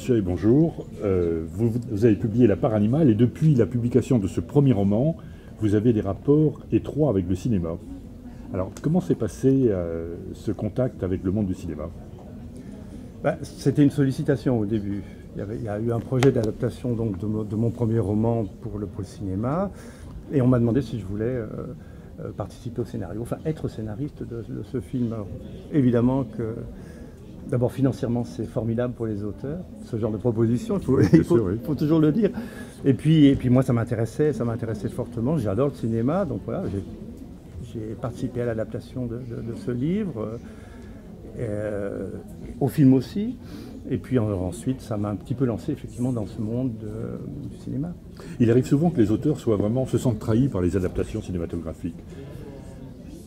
Bichet, bonjour. Vous avez publié La part animale et depuis la publication de ce premier roman, vous avez des rapports étroits avec le cinéma. Alors, comment s'est passé ce contact avec le monde du cinéma? C'était une sollicitation au début. Il y a eu un projet d'adaptation donc, de mon premier roman pour le pôle cinéma et on m'a demandé si je voulais participer au scénario, enfin être scénariste de ce film. Alors, évidemment que d'abord financièrement c'est formidable pour les auteurs, ce genre de proposition, il faut toujours le dire. Et puis moi ça m'intéressait fortement, j'adore le cinéma, donc voilà, j'ai participé à l'adaptation de ce livre, au film aussi. Et puis ensuite, ça m'a un petit peu lancé effectivement dans ce monde du cinéma. Il arrive souvent que les auteurs se sentent trahis par les adaptations cinématographiques.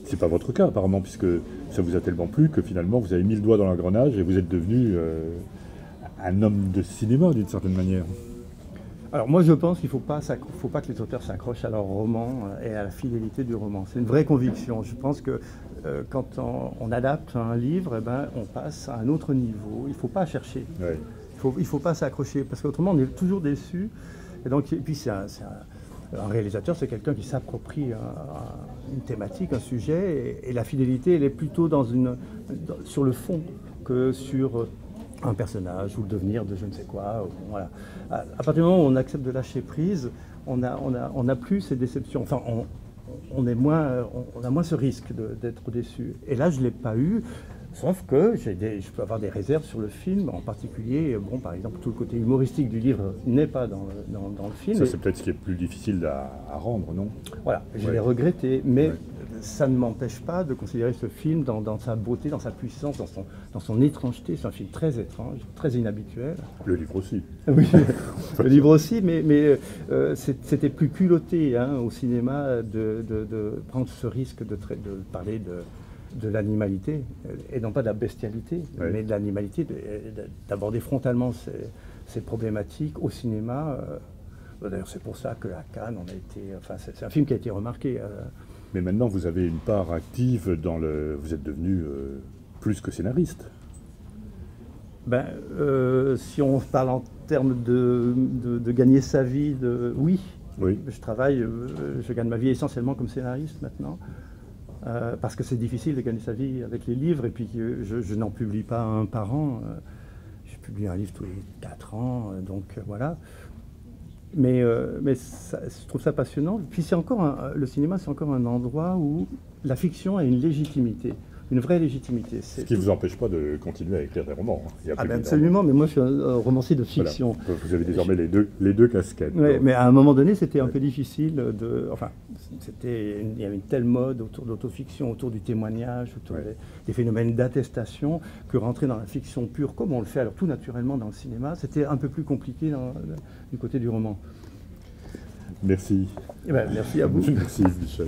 C'est pas votre cas apparemment, puisque ça vous a tellement plu que finalement vous avez mis le doigt dans l'engrenage et vous êtes devenu un homme de cinéma d'une certaine manière. Alors moi je pense qu'il ne faut pas que les auteurs s'accrochent à leur roman et à la fidélité du roman. C'est une vraie conviction. Je pense que quand on adapte un livre, on passe à un autre niveau. Il ne faut pas chercher. Ouais. Il ne faut pas s'accrocher parce qu'autrement on est toujours déçu. Et puis un réalisateur, c'est quelqu'un qui s'approprie une thématique, un sujet, et la fidélité, elle est plutôt sur le fond que sur un personnage ou le devenir de je ne sais quoi. Voilà. À partir du moment où on accepte de lâcher prise, on n'a plus ces déceptions. Enfin, on a moins ce risque d'être déçu. Et là, je ne l'ai pas eu. Sauf que je peux avoir des réserves sur le film, en particulier, par exemple, tout le côté humoristique du livre n'est pas dans le film. Ça, c'est peut-être ce qui est plus difficile à rendre, non? Voilà, je l'ai regretté, mais ça ne m'empêche pas de considérer ce film dans sa beauté, dans sa puissance, dans son étrangeté. C'est un film très étrange, très inhabituel. Le livre aussi. Oui, le livre aussi, mais c'était plus culotté au cinéma de prendre ce risque de parler de l'animalité, et non pas de la bestialité, mais de l'animalité, d'aborder frontalement ces problématiques au cinéma. D'ailleurs, c'est pour ça qu'à Cannes, c'est un film qui a été remarqué. Mais maintenant, vous avez une part active vous êtes devenu plus que scénariste. Si on parle en termes de gagner sa vie, oui. Je travaille, je gagne ma vie essentiellement comme scénariste maintenant. Parce que c'est difficile de gagner sa vie avec les livres, et puis je n'en publie pas un par an. Je publie un livre tous les 4 ans, donc voilà. Mais je trouve ça passionnant. Puis le cinéma, c'est encore un endroit où la fiction a une légitimité. Une vraie légitimité. Ce qui ne vous empêche pas de continuer à écrire des romans. Absolument, mais moi je suis un romancier de fiction. Voilà. Vous avez désormais les deux casquettes. Oui, mais à un moment donné, c'était un peu difficile il y avait une telle mode autour de l'autofiction, autour du témoignage, autour des phénomènes d'attestation, que rentrer dans la fiction pure, comme on le fait alors tout naturellement dans le cinéma, c'était un peu plus compliqué du côté du roman. Merci. Merci à vous. Merci, Michel.